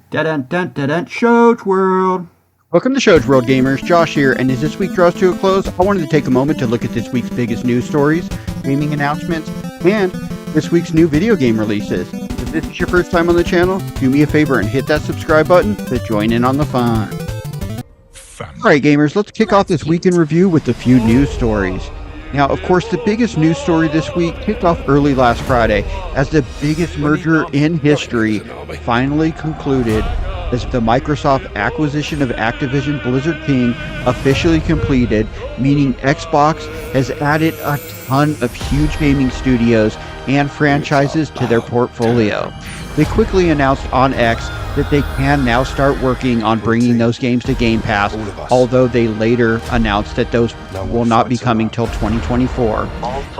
Dun Shows World. Welcome to Shows World, gamers. Josh here, and as this week draws to a close, I wanted to take a moment to look at this week's biggest news stories, gaming announcements, and this week's new video game releases. If this is your first time on the channel, do me a favor and hit that subscribe button to join in on the fun. Alright gamers, let's kick off this week in review with a few news stories. Now, of course, the biggest news story this week kicked off early last Friday as the biggest merger in history finally concluded as the Microsoft acquisition of Activision Blizzard King officially completed, meaning Xbox has added a ton of huge gaming studios and franchises to their portfolio. They quickly announced on X that they can now start working on bringing those games to Game Pass, although they later announced that those will not be coming till 2024.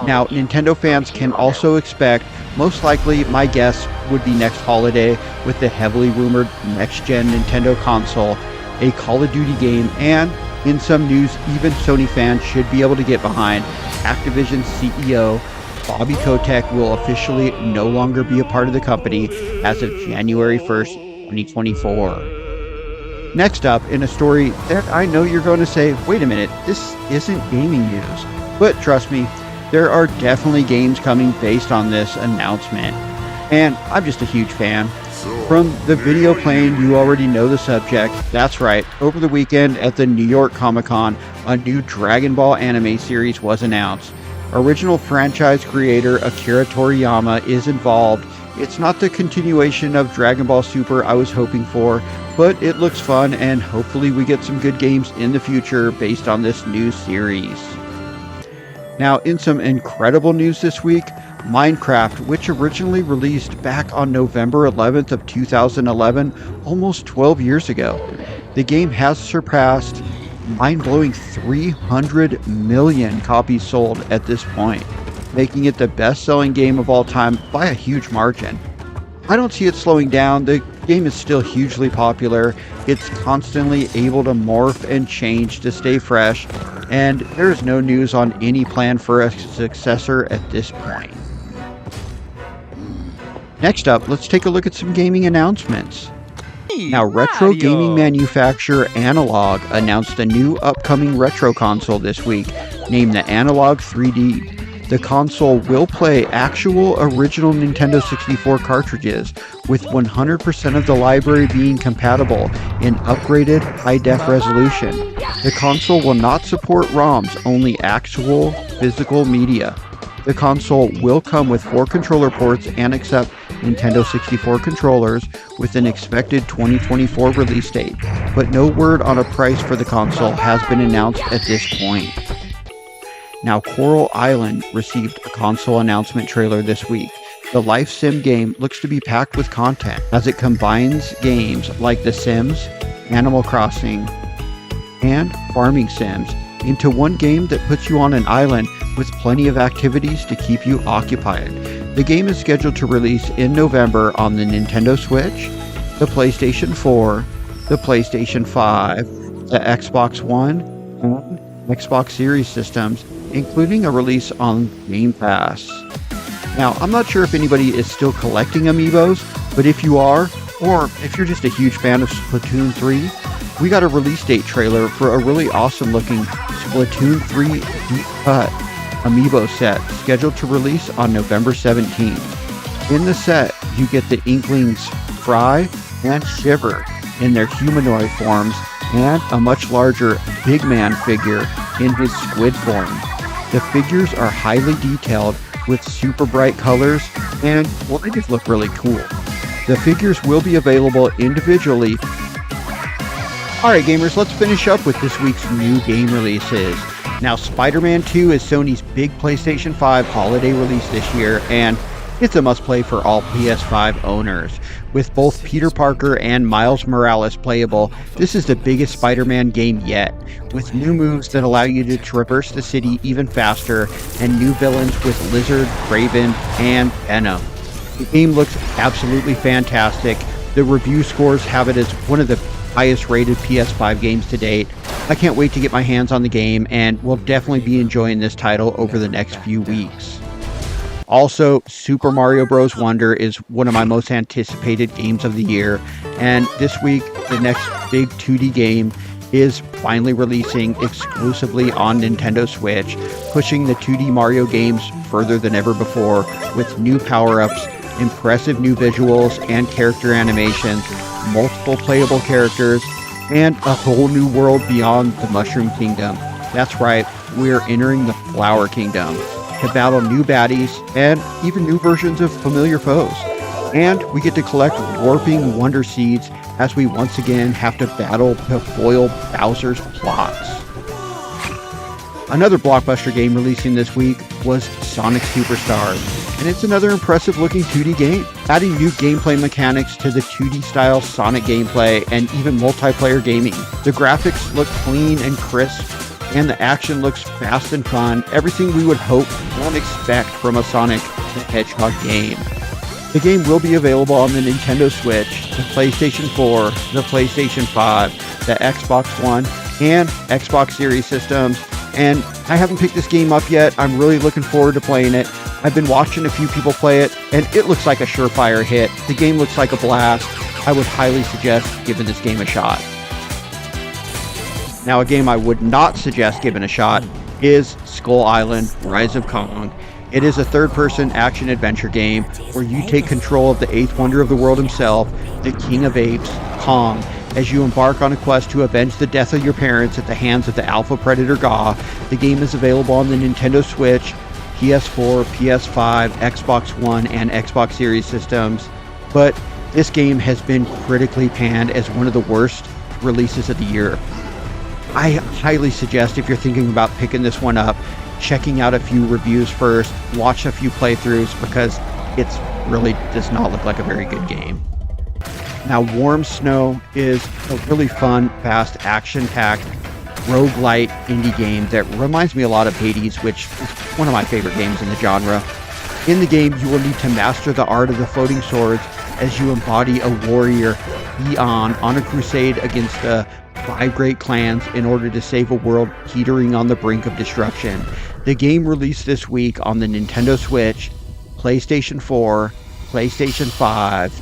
Now, Nintendo fans can also expect, most likely, my guess would be next holiday, with the heavily rumored next-gen Nintendo console, a Call of Duty game, and, in some news, even Sony fans should be able to get behind, Activision CEO Bobby Kotick will officially no longer be a part of the company as of January 1st, 2024. Next up, in a story that I know you're going to say, wait a minute, this isn't gaming news. But trust me, there are definitely games coming based on this announcement. And I'm just a huge fan. From the video playing, you already know the subject. That's right, over the weekend at the New York Comic-Con, a new Dragon Ball anime series was announced. Original franchise creator Akira Toriyama is involved. It's not the continuation of Dragon Ball Super I was hoping for, but it looks fun and hopefully we get some good games in the future based on this new series. Now, in some incredible news this week, Minecraft, which originally released back on November 11th of 2011, almost 12 years ago, the game has surpassed mind-blowing 300 million copies sold at this point, making it the best-selling game of all time by a huge margin. I don't see it slowing down. The game is still hugely popular. It's constantly able to morph and change to stay fresh, and there's no news on any plan for a successor at this point. Next up, let's take a look at some gaming announcements. Now, retro gaming manufacturer Analog announced a new upcoming retro console this week, named the Analog 3D. The console will play actual original Nintendo 64 cartridges, with 100% of the library being compatible in upgraded high-def resolution. The console will not support ROMs, only actual physical media. The console will come with 4 controller ports and accept Nintendo 64 controllers with an expected 2024 release date, but no word on a price for the console has been announced at this point. Now, Coral Island received a console announcement trailer this week. The Life Sim game looks to be packed with content as it combines games like The Sims, Animal Crossing, and Farming Sims into one game that puts you on an island with plenty of activities to keep you occupied. The game is scheduled to release in November on the Nintendo Switch, the PlayStation 4, the PlayStation 5, the Xbox One, and Xbox Series systems, including a release on Game Pass. Now, I'm not sure if anybody is still collecting amiibos, but if you are, or if you're just a huge fan of Splatoon 3, we got a release date trailer for a really awesome looking Splatoon 3 Deep Cut amiibo set scheduled to release on November 17th. In the set, you get the Inklings Fry and Shiver in their humanoid forms and a much larger Big Man figure in his squid form. The figures are highly detailed with super bright colors and, well, they just look really cool. The figures will be available individually. Alright gamers, let's finish up with this week's new game releases. Now, Spider-Man 2 is Sony's big PlayStation 5 holiday release this year, and it's a must-play for all PS5 owners. With both Peter Parker and Miles Morales playable, this is the biggest Spider-Man game yet, with new moves that allow you to traverse the city even faster, and new villains with Lizard, Kraven, and Venom. The game looks absolutely fantastic. The review scores have it as one of the highest rated PS5 games to date. I can't wait to get my hands on the game, and will definitely be enjoying this title over the next few weeks. Also, Super Mario Bros. Wonder is one of my most anticipated games of the year, And this week, the next big 2D game is finally releasing exclusively on Nintendo Switch, pushing the 2D Mario games further than ever before with new power-ups, impressive new visuals and character animations, multiple playable characters, and a whole new world beyond the Mushroom Kingdom. That's right, we're entering the Flower Kingdom to battle new baddies and even new versions of familiar foes. And we get to collect warping wonder seeds as we once again have to battle to foil Bowser's plots. Another blockbuster game releasing this week was Sonic Superstars, and it's another impressive looking 2D game, adding new gameplay mechanics to the 2D style Sonic gameplay and even multiplayer gaming. The graphics look clean and crisp, and the action looks fast and fun, everything we would hope and expect from a Sonic the Hedgehog game. The game will be available on the Nintendo Switch, the PlayStation 4, the PlayStation 5, the Xbox One, and Xbox Series systems. And I haven't picked this game up yet. I'm really looking forward to playing it. I've been watching a few people play it, and it looks like a surefire hit. The game looks like a blast. I would highly suggest giving this game a shot. Now, a game I would not suggest giving a shot is Skull Island: Rise of Kong. It is a third-person action-adventure game where you take control of the eighth wonder of the world himself, the King of Apes, Kong, as you embark on a quest to avenge the death of your parents at the hands of the Alpha Predator Ga. The game is available on the Nintendo Switch, PS4, PS5, Xbox One, and Xbox Series systems. But this game has been critically panned as one of the worst releases of the year. I highly suggest, if you're thinking about picking this one up, checking out a few reviews first, watch a few playthroughs, because it really does not look like a very good game. Now, Warm Snow is a really fun, fast, action-packed, roguelite indie game that reminds me a lot of Hades, which is one of my favorite games in the genre. In the game, you will need to master the art of the floating swords as you embody a warrior, Eon, on a crusade against the 5 great clans in order to save a world teetering on the brink of destruction. The game released this week on the Nintendo Switch, PlayStation 4, PlayStation 5,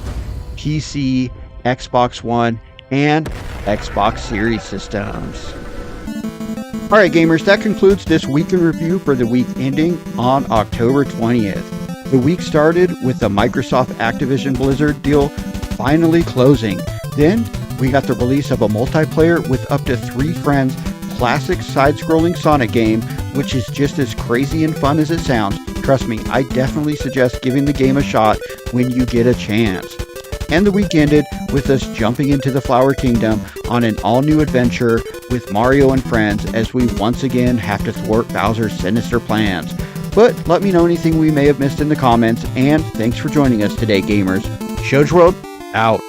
PC, Xbox One, and Xbox Series systems. Alright gamers, that concludes this week in review for the week ending on October 20th. The week started with the Microsoft Activision Blizzard deal finally closing. Then we got the release of a multiplayer with up to 3 friends classic side-scrolling Sonic game, which is just as crazy and fun as it sounds. Trust me, I definitely suggest giving the game a shot when you get a chance. And the week ended with us jumping into the Flower Kingdom on an all-new adventure with Mario and friends as we once again have to thwart Bowser's sinister plans. But let me know anything we may have missed in the comments, and thanks for joining us today, gamers. Shojo World, out.